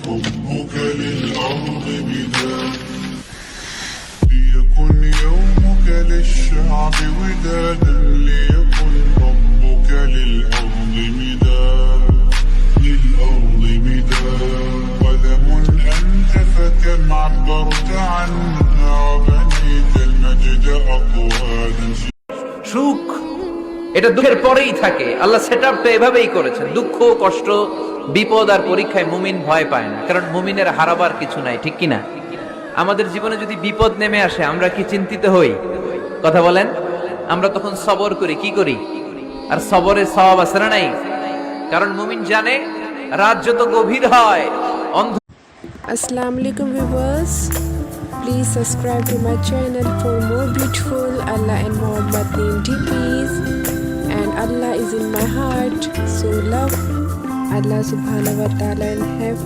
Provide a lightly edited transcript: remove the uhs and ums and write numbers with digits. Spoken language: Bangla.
حبك للأرض مداد ليكن يومك للشعب ودادا ليكن ربك للأرض مداد قدم أنت فكم عبرت عنها وبنيت المجد أطوادا সুখ এটা দুঃখের পরেই থাকে। আল্লাহ সেটআপটা এভাবেই করেছেন। দুঃখ, কষ্ট, বিপদ আর পরীক্ষায় মুমিন ভয় পায় না, কারণ মুমিনের হারাবার কিছু নাই, ঠিক কিনা? আমাদের জীবনে যদি বিপদ নেমে আসে আমরা কি চিন্তিত হই? কথা বলেন। আমরা তখন সবর করি, কি করি? আর সবরের সওয়াব আছে না নাই? কারণ মুমিন জানে রাত যত গভীর হয় Assalamu alaikum viewers, please subscribe to my channel for more beautiful Allah and Muhammad name DPs. And Allah is in my heart, so love Allah subhanahu wa ta'ala and have